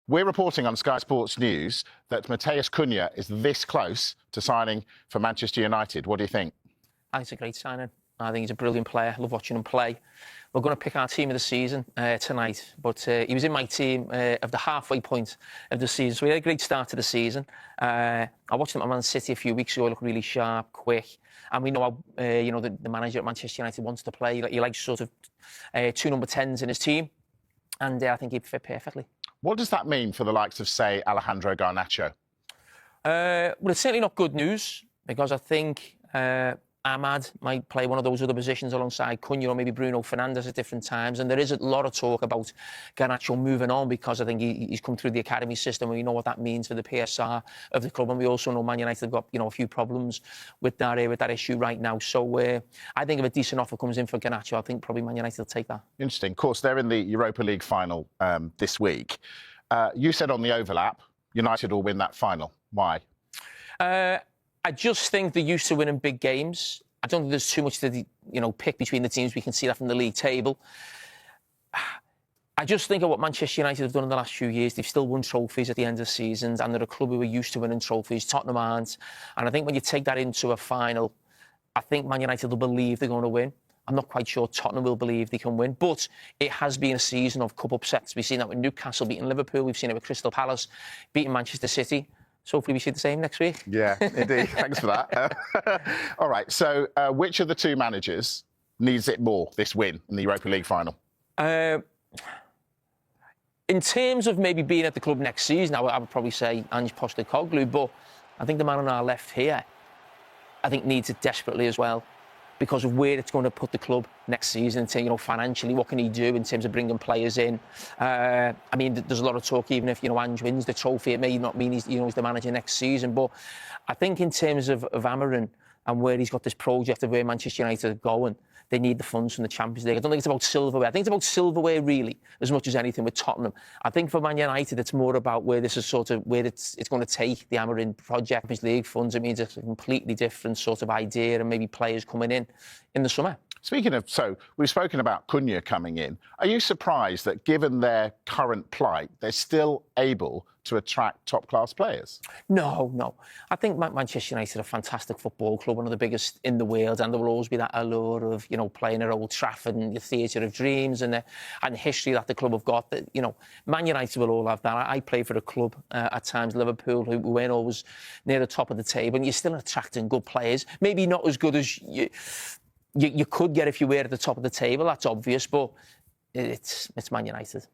We're reporting on Sky Sports News that Matheus Cunha is this close to signing for Manchester United. What do you think? I think it's a great signing. I think he's a brilliant player. I love watching him play. We're going to pick our team of the season tonight, but he was in my team of the halfway point of the season. So we had a great start to the season. I watched him at Man City a few weeks ago. He looked really sharp, quick. And we know how, the manager at Manchester United wants to play. He likes sort of two number 10s in his team. And I think he'd fit perfectly. What does that mean for the likes of, say, Alejandro Garnacho? Well, it's certainly not good news, because I think Ahmad might play one of those other positions alongside Cunha, or maybe Bruno Fernandes at different times. And there is a lot of talk about Garnacho moving on, because I think he's come through the academy system, and we know what that means for the PSR of the club. And we also know Man United have got, a few problems with that issue right now. So I think if a decent offer comes in for Garnacho, I think probably Man United will take that. Interesting. Of course, they're in the Europa League final this week. You said on the overlap, United will win that final. Why? I just think they're used to winning big games. I don't think there's too much to, pick between the teams. We can see that from the league table. I just think of what Manchester United have done in the last few years. They've still won trophies at the end of seasons, and they're a club who are used to winning trophies. Tottenham aren't. And I think when you take that into a final, I think Man United will believe they're going to win. I'm not quite sure Tottenham will believe they can win, but it has been a season of cup upsets. We've seen that with Newcastle beating Liverpool. We've seen it with Crystal Palace beating Manchester City. So hopefully we see the same next week. Yeah, indeed. Thanks for that. All right, so which of the two managers needs it more, this win in the Europa League final? In terms of maybe being at the club next season, I would probably say Ange Postecoglou, but I think the man on our left here, I think needs it desperately as well, because of where it's going to put the club next season. Financially, what can he do in terms of bringing players in? There's a lot of talk, even if, Ange wins the trophy, it may not mean he's the manager next season. But I think in terms of Amarin and where he's got this project of where Manchester United are going, they need the funds from the Champions League. I don't think it's about silverware. I think it's about silverware, really, as much as anything with Tottenham. I think for Man United, it's more about where this is sort of, where it's going to take the Amarin project. Champions League funds, it means it's a completely different sort of idea, and maybe players coming in the summer. Speaking of, so we've spoken about Cunha coming in. Are you surprised that, given their current plight, they're still able to attract top-class players? No. I think Manchester United are a fantastic football club, one of the biggest in the world, and there will always be that allure of, playing at Old Trafford and the theatre of dreams and the history that the club have got. That, Man United will all have that. I play for a club at times, Liverpool, who weren't always near the top of the table, and you're still attracting good players. Maybe not as good as you could get if you were at the top of the table, that's obvious, but it's Man United.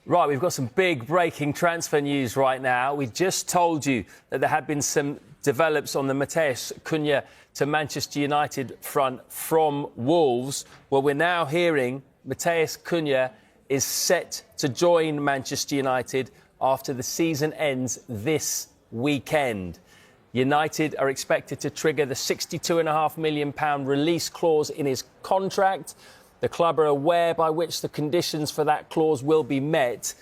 Right, we've got some big breaking transfer news right now. We just told you that there had been some develops on the Matheus Cunha to Manchester United front from Wolves. Well, we're now hearing Matheus Cunha is set to join Manchester United after the season ends this weekend. United are expected to trigger the £62.5 million release clause in his contract. The club are aware by which the conditions for that clause will be met.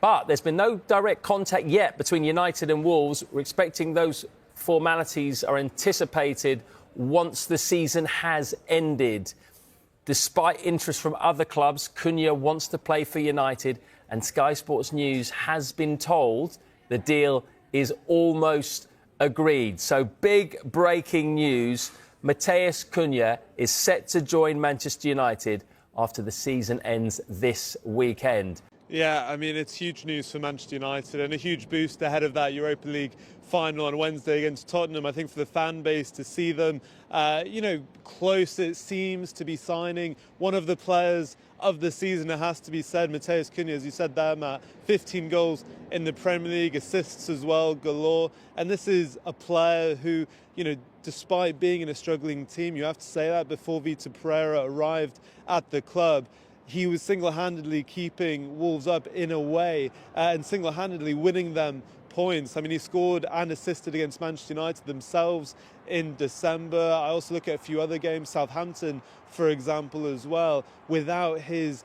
But there's been no direct contact yet between United and Wolves. We're expecting those formalities are anticipated once the season has ended. Despite interest from other clubs, Cunha wants to play for United, and Sky Sports News has been told the deal is almost agreed. So big breaking news. Matheus Cunha is set to join Manchester United after the season ends this weekend. Yeah, it's huge news for Manchester United and a huge boost ahead of that Europa League final on Wednesday against Tottenham. I think for the fan base to see them, close it seems to be signing one of the players of the season, it has to be said. Matheus Cunha, as you said there, Matt, 15 goals in the Premier League, assists as well, galore. And this is a player who, despite being in a struggling team, you have to say that, before Vitor Pereira arrived at the club, he was single-handedly keeping Wolves up in a way and single-handedly winning them points. He scored and assisted against Manchester United themselves in December. I also look at a few other games, Southampton, for example, as well. Without his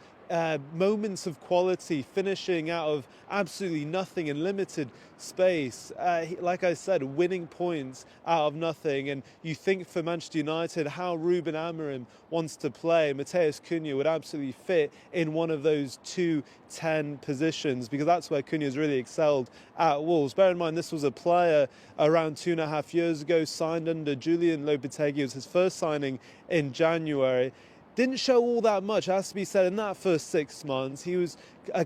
moments of quality, finishing out of absolutely nothing in limited space. Like I said, winning points out of nothing. And you think for Manchester United how Ruben Amorim wants to play. Matheus Cunha would absolutely fit in one of those 2-10 positions, because that's where Cunha's really excelled at Wolves. Bear in mind, this was a player around 2.5 years ago, signed under Julian Lopetegui. It was his first signing in January. Didn't show all that much, it has to be said, in that first 6 months. He was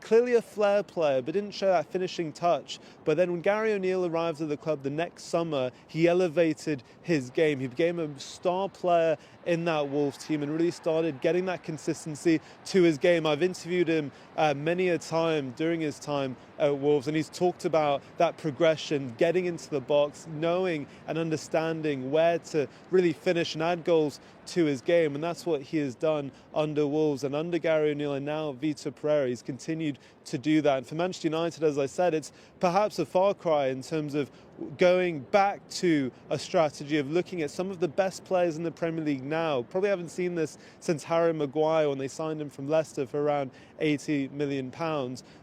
clearly a flair player, but didn't show that finishing touch. But then when Gary O'Neill arrived at the club the next summer, he elevated his game. He became a star player in that Wolves team and really started getting that consistency to his game. I've interviewed him many a time during his time at Wolves, and he's talked about that progression, getting into the box, knowing and understanding where to really finish and add goals to his game. And that's what he has done under Wolves and under Gary O'Neill, and now Vitor Pereira. He's continued to do that. And for Manchester United, as I said, it's perhaps a far cry in terms of going back to a strategy of looking at some of the best players in the Premier League now. Probably haven't seen this since Harry Maguire when they signed him from Leicester for around £80 million.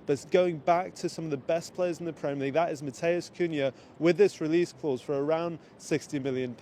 But going back to some of the best players in the Premier League, that is Matheus Cunha with this release clause for around £60 million.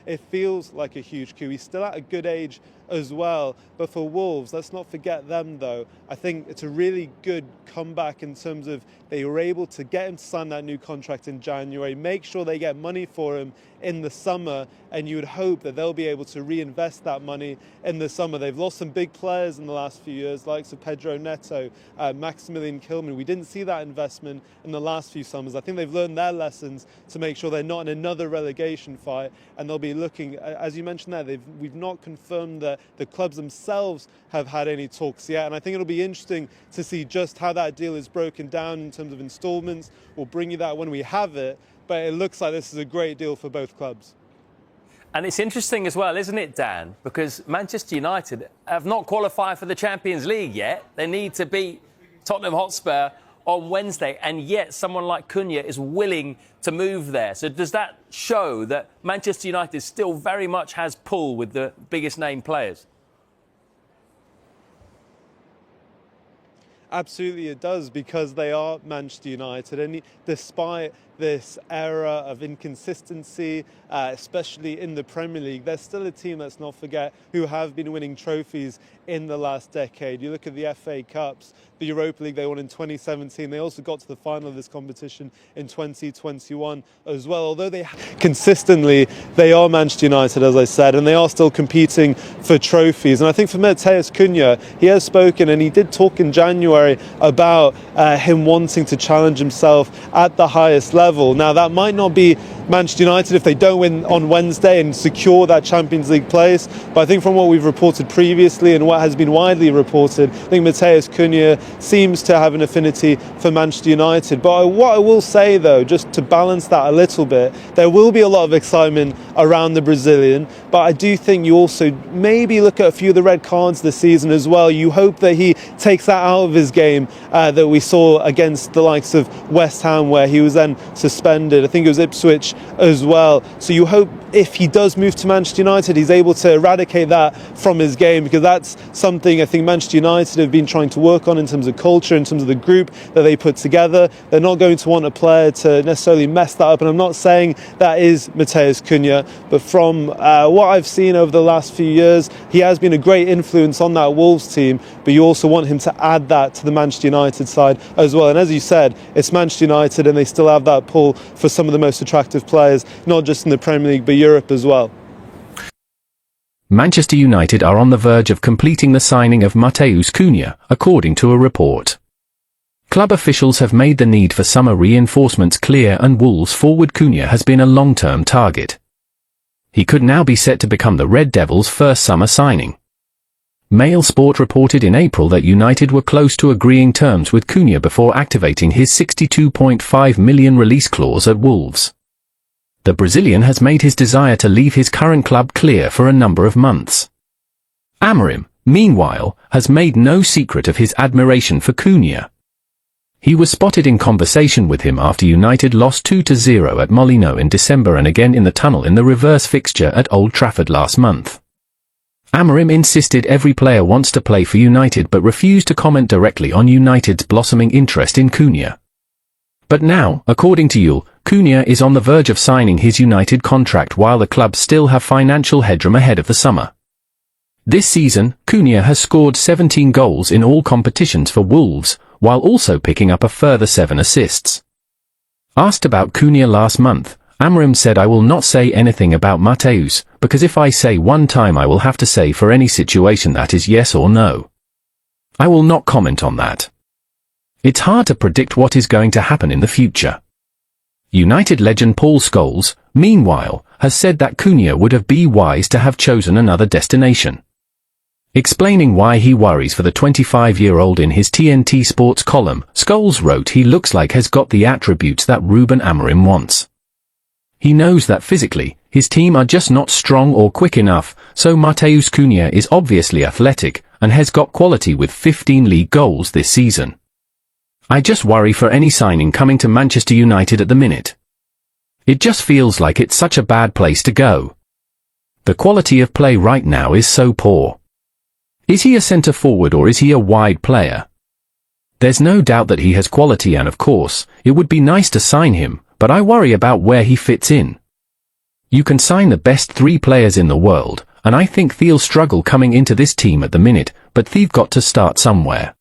It feels like a huge coup. He's still at a good age as well. But for Wolves, let's not forget them though. I think it's a really good comeback in terms of they were able to get him to sign that new contract in January, make sure they get money for him in the summer, and you would hope that they'll be able to reinvest that money in the summer. They've lost some big players in the last few years, likes of Pedro Neto, Maximilian Kilman. We didn't see that investment in the last few summers. I think they've learned their lessons to make sure they're not in another relegation fight, and they'll be looking, as you mentioned there, we've not confirmed that the clubs themselves have had any talks yet, and I think it'll be interesting to see just how that deal is broken down in terms of instalments. We'll bring you that when we have it, but it looks like this is a great deal for both clubs. And it's interesting as well, isn't it, Dan? Because Manchester United have not qualified for the Champions League yet. They need to beat Tottenham Hotspur on Wednesday, and yet someone like Cunha is willing to move there. So does that show that Manchester United still very much has pull with the biggest name players? Absolutely it does, because they are Manchester United, and despite this era of inconsistency, especially in the Premier League, they're still a team, let's not forget, who have been winning trophies in the last decade. You look at the FA Cups, the Europa League they won in 2017. They also got to the final of this competition in 2021 as well. Although they consistently, they are Manchester United, as I said, and they are still competing for trophies. And I think for Matheus Cunha, he has spoken, and he did talk in January about him wanting to challenge himself at the highest level. Now, that might not be Manchester United if they don't win on Wednesday and secure that Champions League place, but I think from what we've reported previously and what has been widely reported, I think Matheus Cunha seems to have an affinity for Manchester United. But what I will say though, just to balance that a little bit, there will be a lot of excitement around the Brazilian, but I do think you also maybe look at a few of the red cards this season as well. You hope that he takes that out of his game that we saw against the likes of West Ham, where he was then suspended. I think it was Ipswich as well. So you hope if he does move to Manchester United, he's able to eradicate that from his game, because that's something I think Manchester United have been trying to work on in terms of culture, in terms of the group that they put together. They're not going to want a player to necessarily mess that up, and I'm not saying that is Matheus Cunha, but from what I've seen over the last few years, he has been a great influence on that Wolves team, but you also want him to add that to the Manchester United side as well. And as you said, it's Manchester United, and they still have that pull for some of the most attractive players, not just in the Premier League, but Europe as well. Manchester United are on the verge of completing the signing of Matheus Cunha, according to a report. Club officials have made the need for summer reinforcements clear, and Wolves forward Cunha has been a long-term target. He could now be set to become the Red Devils' first summer signing. Mail Sport reported in April that United were close to agreeing terms with Cunha before activating his £62.5 million release clause at Wolves. The Brazilian has made his desire to leave his current club clear for a number of months. Amorim, meanwhile, has made no secret of his admiration for Cunha. He was spotted in conversation with him after United lost 2-0 at Molineux in December, and again in the tunnel in the reverse fixture at Old Trafford last month. Amorim insisted every player wants to play for United but refused to comment directly on United's blossoming interest in Cunha. But now, according to Yul, Cunha is on the verge of signing his United contract while the club still have financial headroom ahead of the summer. This season, Cunha has scored 17 goals in all competitions for Wolves, while also picking up a further 7 assists. Asked about Cunha last month, Amorim said, "I will not say anything about Matheus, because if I say one time I will have to say for any situation that is yes or no. I will not comment on that. It's hard to predict what is going to happen in the future." United legend Paul Scholes, meanwhile, has said that Cunha would have been wise to have chosen another destination. Explaining why he worries for the 25-year-old in his TNT Sports column, Scholes wrote he looks like has got the attributes that Ruben Amorim wants. He knows that physically, his team are just not strong or quick enough, so Matheus Cunha is obviously athletic and has got quality with 15 league goals this season. "I just worry for any signing coming to Manchester United at the minute. It just feels like it's such a bad place to go. The quality of play right now is so poor. Is he a centre forward or is he a wide player? There's no doubt that he has quality and of course, it would be nice to sign him, but I worry about where he fits in. You can sign the best 3 players in the world, and I think they'll struggle coming into this team at the minute, but they've got to start somewhere."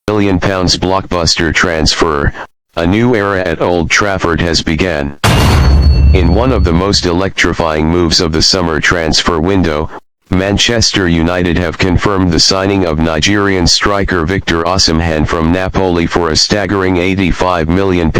£1 billion blockbuster transfer, a new era at Old Trafford has begun. In one of the most electrifying moves of the summer transfer window, Manchester United have confirmed the signing of Nigerian striker Victor Osimhen from Napoli for a staggering £85 million.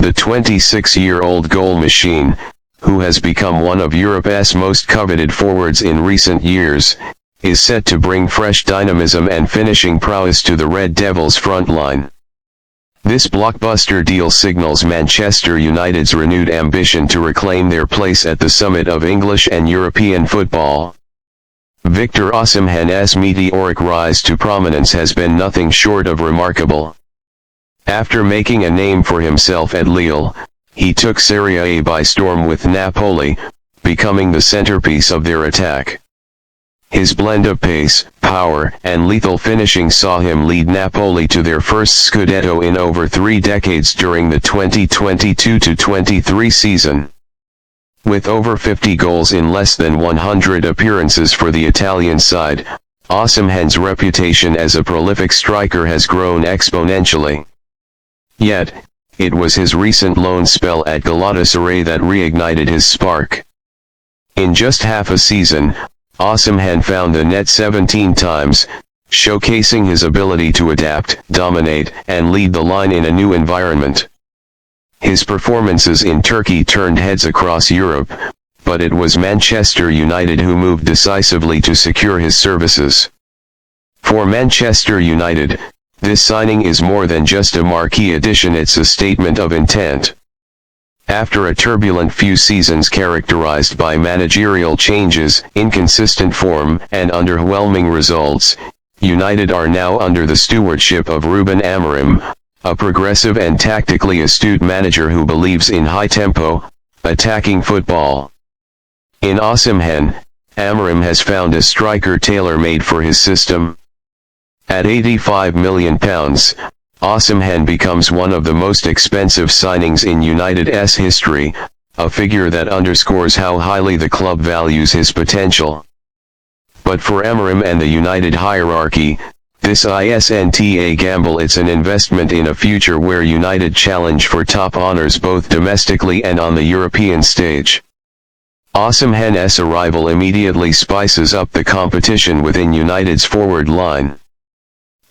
The 26-year-old goal machine, who has become one of Europe's most coveted forwards in recent years, is set to bring fresh dynamism and finishing prowess to the Red Devils' front line. This blockbuster deal signals Manchester United's renewed ambition to reclaim their place at the summit of English and European football. Victor Osimhen's meteoric rise to prominence has been nothing short of remarkable. After making a name for himself at Lille, he took Serie A by storm with Napoli, becoming the centerpiece of their attack. His blend of pace, power, and lethal finishing saw him lead Napoli to their first Scudetto in over 3 decades during the 2022-23 season. With over 50 goals in less than 100 appearances for the Italian side, Osimhen's reputation as a prolific striker has grown exponentially. Yet, it was his recent loan spell at Galatasaray that reignited his spark. In just half a season, Osimhen found the net 17 times, showcasing his ability to adapt, dominate, and lead the line in a new environment. His performances in Turkey turned heads across Europe, but it was Manchester United who moved decisively to secure his services. For Manchester United, this signing is more than just a marquee addition, it's a statement of intent. After a turbulent few seasons characterized by managerial changes, inconsistent form, and underwhelming results, United are now under the stewardship of Ruben Amorim, a progressive and tactically astute manager who believes in high-tempo, attacking football. In Osimhen, Amorim has found a striker tailor-made for his system. At £85 million, Osimhen becomes one of the most expensive signings in United's history, a figure that underscores how highly the club values his potential. But for Amorim and the United hierarchy, this isn't a gamble, it's an investment in a future where United challenge for top honours both domestically and on the European stage. Osimhen's arrival immediately spices up the competition within United's forward line.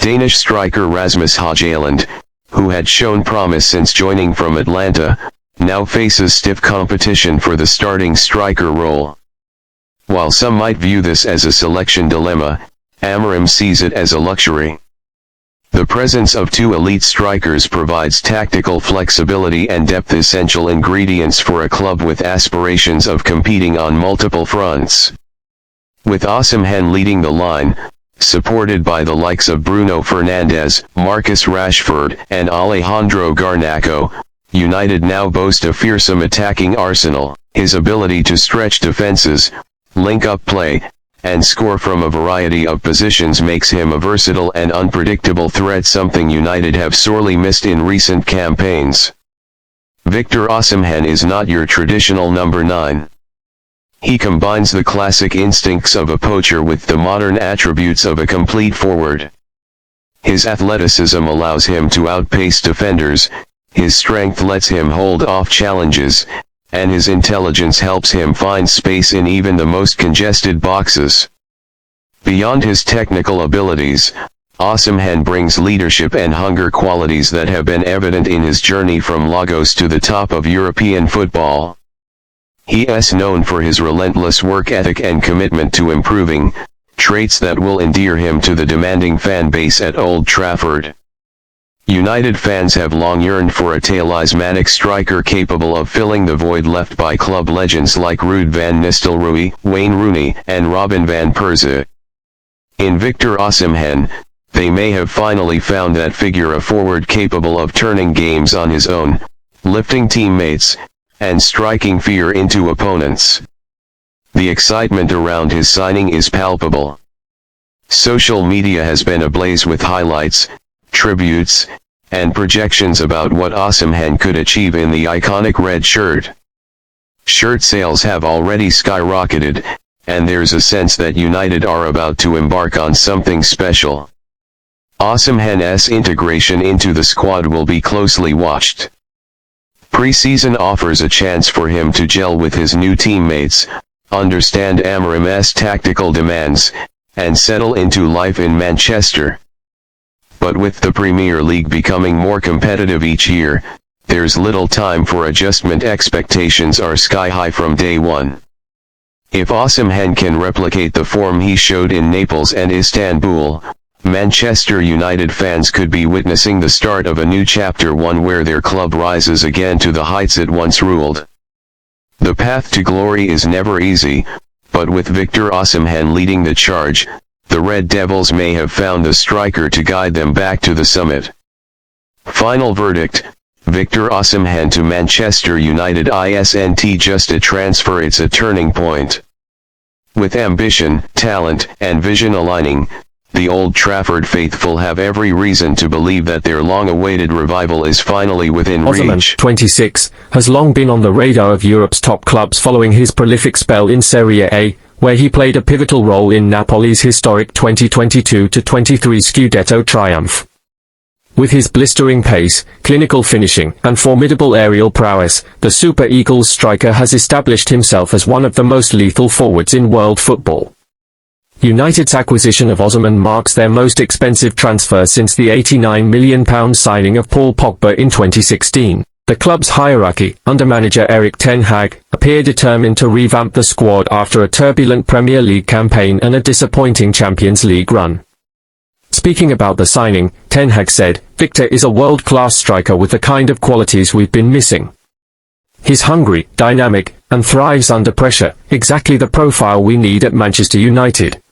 Danish striker Rasmus Højlund, who had shown promise since joining from Atlanta, now faces stiff competition for the starting striker role. While some might view this as a selection dilemma, Amorim sees it as a luxury. The presence of 2 elite strikers provides tactical flexibility and depth, essential ingredients for a club with aspirations of competing on multiple fronts. With Osimhen leading the line, supported by the likes of Bruno Fernandes, Marcus Rashford, and Alejandro Garnacho, United now boast a fearsome attacking arsenal. His ability to stretch defenses, link up play, and score from a variety of positions makes him a versatile and unpredictable threat, something United have sorely missed in recent campaigns. Victor Osimhen is not your traditional number 9. He combines the classic instincts of a poacher with the modern attributes of a complete forward. His athleticism allows him to outpace defenders, his strength lets him hold off challenges, and his intelligence helps him find space in even the most congested boxes. Beyond his technical abilities, Osimhen brings leadership and hunger, qualities that have been evident in his journey from Lagos to the top of European football. He is known for his relentless work ethic and commitment to improving, traits that will endear him to the demanding fan base at Old Trafford. United fans have long yearned for a talismanic striker capable of filling the void left by club legends like Ruud van Nistelrooy, Wayne Rooney, and Robin van Persie. In Victor Osimhen, they may have finally found that figure, a forward capable of turning games on his own, lifting teammates, and striking fear into opponents. The excitement around his signing is palpable. Social media has been ablaze with highlights, tributes, and projections about what Osimhen could achieve in the iconic red shirt. Shirt sales have already skyrocketed, and there's a sense that United are about to embark on something special. Osimhen's integration into the squad will be closely watched. Pre-season offers a chance for him to gel with his new teammates, understand Amorim's tactical demands, and settle into life in Manchester. But with the Premier League becoming more competitive each year, there's little time for adjustment. Expectations are sky high from day one. If Osimhen can replicate the form he showed in Naples and Istanbul, Manchester United fans could be witnessing the start of a new chapter, one where their club rises again to the heights it once ruled. The path to glory is never easy, but with Victor Osimhen leading the charge, the Red Devils may have found the striker to guide them back to the summit. Final verdict: Victor Osimhen to Manchester United isn't just a transfer, it's a turning point. With ambition, talent, and vision aligning, the Old Trafford faithful have every reason to believe that their long-awaited revival is finally within reach. Osimhen, 26, has long been on the radar of Europe's top clubs following his prolific spell in Serie A, where he played a pivotal role in Napoli's historic 2022-23 Scudetto triumph. With his blistering pace, clinical finishing, and formidable aerial prowess, the Super Eagles striker has established himself as one of the most lethal forwards in world football. United's acquisition of Osimhen marks their most expensive transfer since the £89 million signing of Paul Pogba in 2016. The club's hierarchy, under manager Erik Ten Hag, appear determined to revamp the squad after a turbulent Premier League campaign and a disappointing Champions League run. Speaking about the signing, Ten Hag said, "Victor is a world-class striker with the kind of qualities we've been missing. He's hungry, dynamic, and thrives under pressure, exactly the profile we need at Manchester United."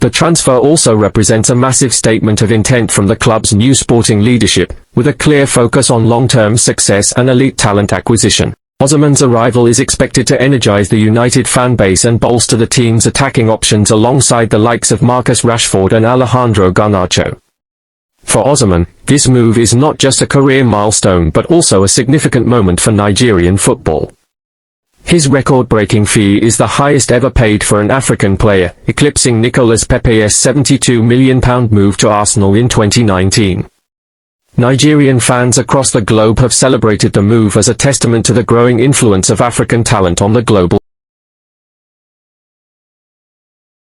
The transfer also represents a massive statement of intent from the club's new sporting leadership, with a clear focus on long-term success and elite talent acquisition. Osimhen's arrival is expected to energize the United fan base and bolster the team's attacking options alongside the likes of Marcus Rashford and Alejandro Garnacho. For Osimhen, this move is not just a career milestone but also a significant moment for Nigerian football. His record-breaking fee is the highest ever paid for an African player, eclipsing Nicolas Pepe's £72 million move to Arsenal in 2019. Nigerian fans across the globe have celebrated the move as a testament to the growing influence of African talent on the global